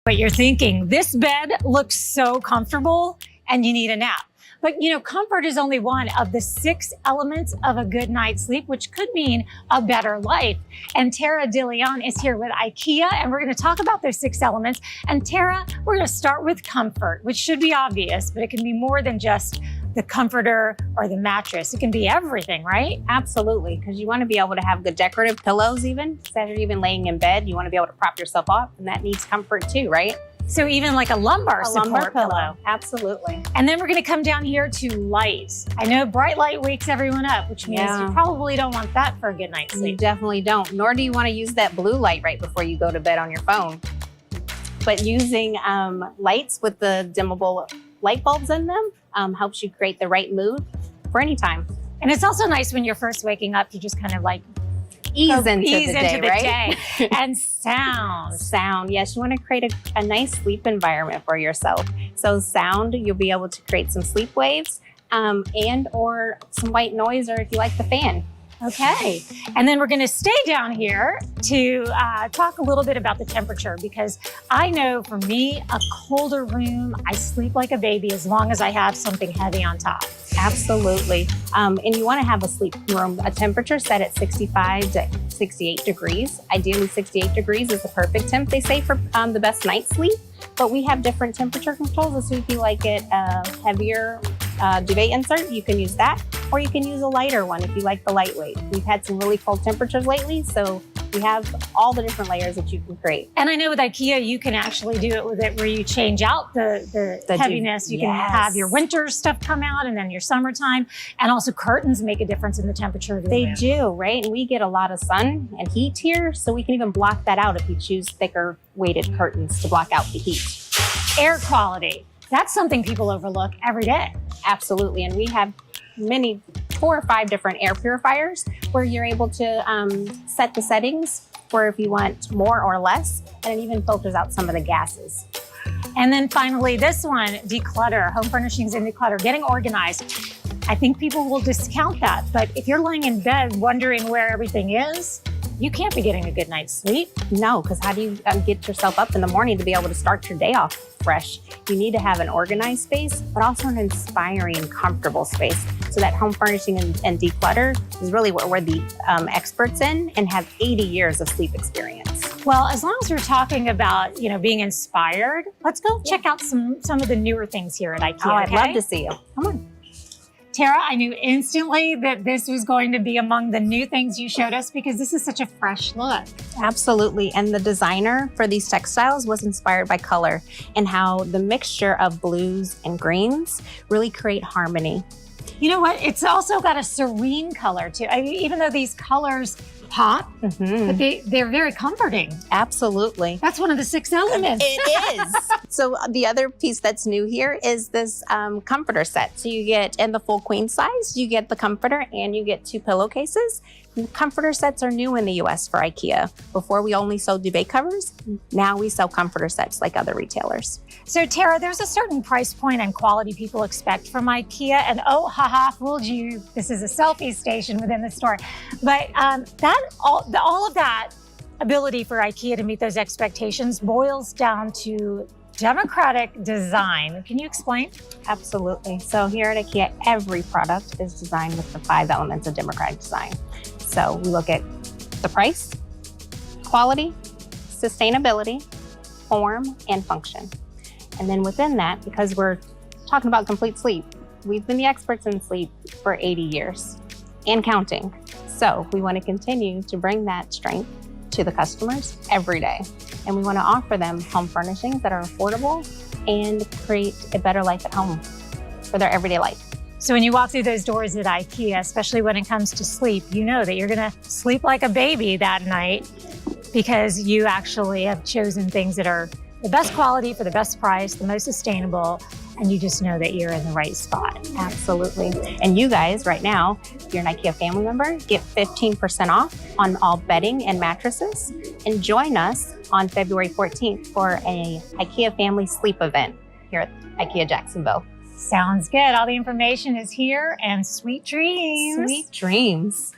But you're thinking, this bed looks so comfortable and you need a nap. But you know, comfort is only one of the 6 elements of a good night's sleep, which could mean a better life. And Tara DeLeon is here with IKEA, and we're going to talk about those 6 elements. And Tara, we're going to start with comfort, which should be obvious, but it can be more than just the comforter or the mattress. It can be everything, right? Absolutely, because you want to be able to have good decorative pillows even. Instead of even laying in bed, you want to be able to prop yourself up, and that needs comfort too, right? So even like a lumbar support pillow. Absolutely. And then we're going to come down here to light. I know bright light wakes everyone up, which means you probably don't want that for a good night's sleep. You definitely don't, nor do you want to use that blue light right before you go to bed on your phone. But using lights with the dimmable light bulbs in them helps you create the right mood for any time. And it's also nice when you're first waking up, you just kind of like ease into the day. And sound. Yes, you want to create a nice sleep environment for yourself. So sound, you'll be able to create some sleep waves and or some white noise, or if you like the fan. Okay, and then we're going to stay down here to talk a little bit about the temperature, because I know for me, a colder room, I sleep like a baby as long as I have something heavy on top. Absolutely. And you want to have a sleep room, a temperature set at 65 to 68 degrees. Ideally, 68 degrees is the perfect temp, they say, for the best night's sleep. But we have different temperature controls. So if you like it heavier duvet insert, you can use that. Or you can use a lighter one if you like the lightweight. We've had some really cold temperatures lately, so we have all the different layers that you can create. And I know with IKEA, you can actually do it with it where you change out the heaviness. You can have your winter stuff come out and then your summertime. And also curtains make a difference in the temperature of the room. They do, right? And we get a lot of sun and heat here, so we can even block that out if you choose thicker weighted curtains to block out the heat. Air quality. That's something people overlook every day. Absolutely. And we have 4 or 5 different air purifiers where you're able to set the settings for if you want more or less, and it even filters out some of the gases. And then finally, this one, declutter, home furnishings and declutter, getting organized. I think people will discount that, but if you're laying in bed wondering where everything is, you can't be getting a good night's sleep. No, because how do you get yourself up in the morning to be able to start your day off fresh? You need to have an organized space, but also an inspiring and comfortable space. So that home furnishing and declutter is really what we're the experts in, and have 80 years of sleep experience. Well, as long as we're talking about, you know, being inspired, let's go check out some of the newer things here at IKEA. Oh, I'd love to see you. Come on. Tara, I knew instantly that this was going to be among the new things you showed us, because this is such a fresh look. Absolutely. And the designer for these textiles was inspired by color and how the mixture of blues and greens really create harmony. You know what? It's also got a serene color too. I mean, even though these colors pop, but they're very comforting. Absolutely. That's one of the 6 elements. It is. So the other piece that's new here is this comforter set. So you get, in the full queen size, you get the comforter and you get 2 pillowcases. Comforter sets are new in the US for IKEA. Before we only sold duvet covers. Now we sell comforter sets like other retailers. So Tara, there's a certain price point and quality people expect from IKEA, and oh, haha, fooled you. This is a selfie station within the store. But all of that ability for IKEA to meet those expectations boils down to democratic design. Can you explain? Absolutely. So here at IKEA, every product is designed with the 5 elements of democratic design. So we look at the price, quality, sustainability, form, and function. And then within that, because we're talking about complete sleep, we've been the experts in sleep for 80 years and counting. So we want to continue to bring that strength to the customers every day. And we want to offer them home furnishings that are affordable and create a better life at home for their everyday life. So when you walk through those doors at IKEA, especially when it comes to sleep, you know that you're going to sleep like a baby that night, because you actually have chosen things that are the best quality for the best price, the most sustainable, and you just know that you're in the right spot. Absolutely. And you guys right now, if you're an IKEA family member, get 15% off on all bedding and mattresses, and join us on February 14th for a IKEA family sleep event here at IKEA Jacksonville. Sounds good. All the information is here, and sweet dreams. Sweet dreams.